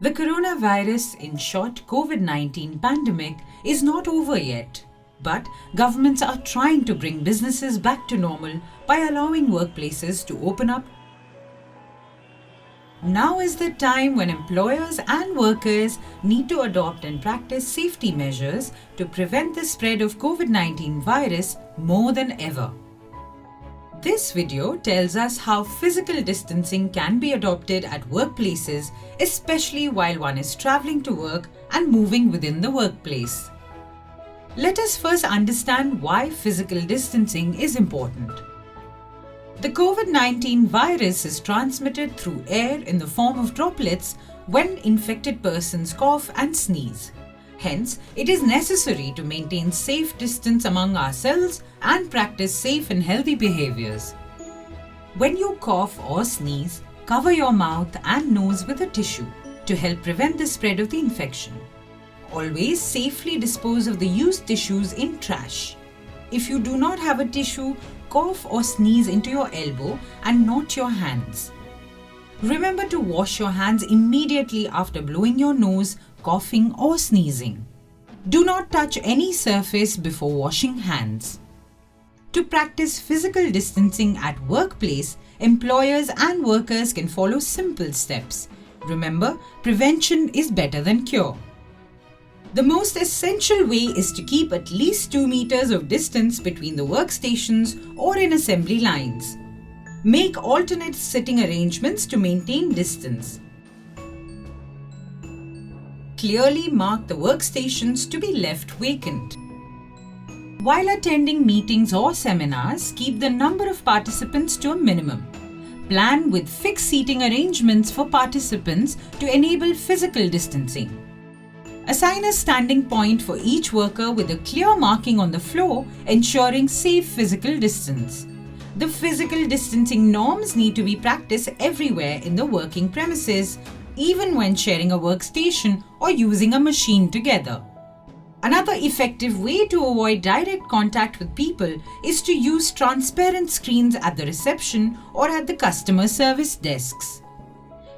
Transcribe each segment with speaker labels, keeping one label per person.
Speaker 1: The coronavirus, in short COVID-19 pandemic, is not over yet. But governments are trying to bring businesses back to normal by allowing workplaces to open up. Now is the time when employers and workers need to adopt and practice safety measures to prevent the spread of COVID-19 virus more than ever. This video tells us how physical distancing can be adopted at workplaces, especially while one is traveling to work and moving within the workplace. Let us first understand why physical distancing is important. The COVID-19 virus is transmitted through air in the form of droplets when infected persons cough and sneeze. Hence, it is necessary to maintain safe distance among ourselves and practice safe and healthy behaviors. When you cough or sneeze, cover your mouth and nose with a tissue to help prevent the spread of the infection. Always safely dispose of the used tissues in trash. If you do not have a tissue, cough or sneeze into your elbow and not your hands. Remember to wash your hands immediately after blowing your nose, coughing or sneezing. Do not touch any surface before washing hands. To practice physical distancing at workplace, employers and workers can follow simple steps. Remember, prevention is better than cure. The most essential way is to keep at least 2 meters of distance between the workstations or in assembly lines. Make alternate sitting arrangements to maintain distance. Clearly mark the workstations to be left vacant. While attending meetings or seminars, keep the number of participants to a minimum. Plan with fixed seating arrangements for participants to enable physical distancing. Assign a standing point for each worker with a clear marking on the floor, ensuring safe physical distance. The physical distancing norms need to be practiced everywhere in the working premises, even when sharing a workstation or using a machine together. Another effective way to avoid direct contact with people is to use transparent screens at the reception or at the customer service desks.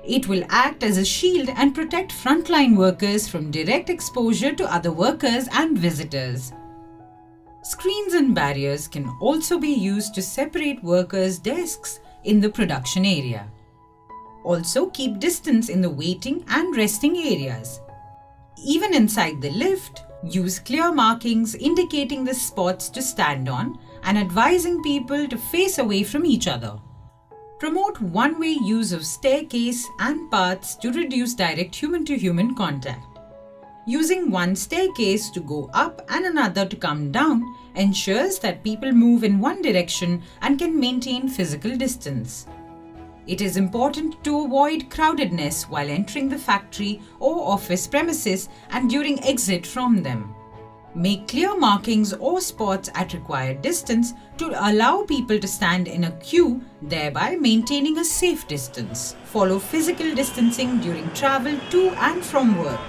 Speaker 1: It will act as a shield and protect frontline workers from direct exposure to other workers and visitors. Screens and barriers can also be used to separate workers' desks in the production area. Also, keep distance in the waiting and resting areas. Even inside the lift, use clear markings indicating the spots to stand on and advising people to face away from each other. Promote one-way use of staircase and paths to reduce direct human-to-human contact. Using one staircase to go up and another to come down ensures that people move in one direction and can maintain physical distance. It is important to avoid crowdedness while entering the factory or office premises and during exit from them. Make clear markings or spots at required distance to allow people to stand in a queue, thereby maintaining a safe distance. Follow physical distancing during travel to and from work.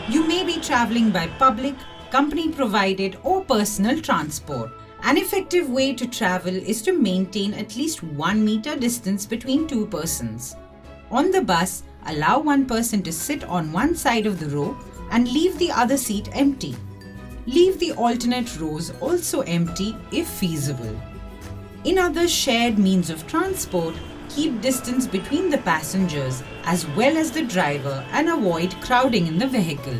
Speaker 1: You may be traveling by public, company-provided or personal transport. An effective way to travel is to maintain at least 1 meter distance between two persons. On the bus, allow one person to sit on one side of the row and leave the other seat empty. Leave the alternate rows also empty if feasible. In other shared means of transport, keep distance between the passengers as well as the driver and avoid crowding in the vehicle.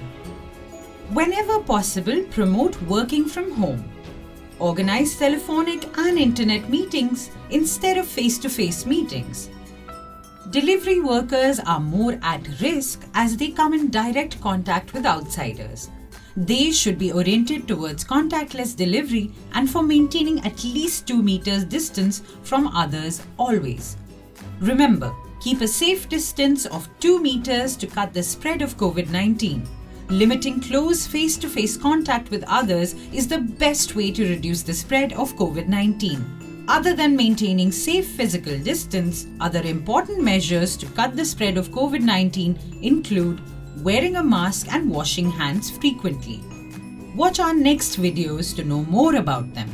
Speaker 1: Whenever possible, promote working from home. Organize telephonic and internet meetings instead of face-to-face meetings. Delivery workers are more at risk as they come in direct contact with outsiders. They should be oriented towards contactless delivery and for maintaining at least 2 meters distance from others always. Remember, keep a safe distance of 2 meters to cut the spread of COVID-19. Limiting close face-to-face contact with others is the best way to reduce the spread of COVID-19. Other than maintaining safe physical distance, other important measures to cut the spread of COVID-19 include wearing a mask and washing hands frequently. Watch our next videos to know more about them.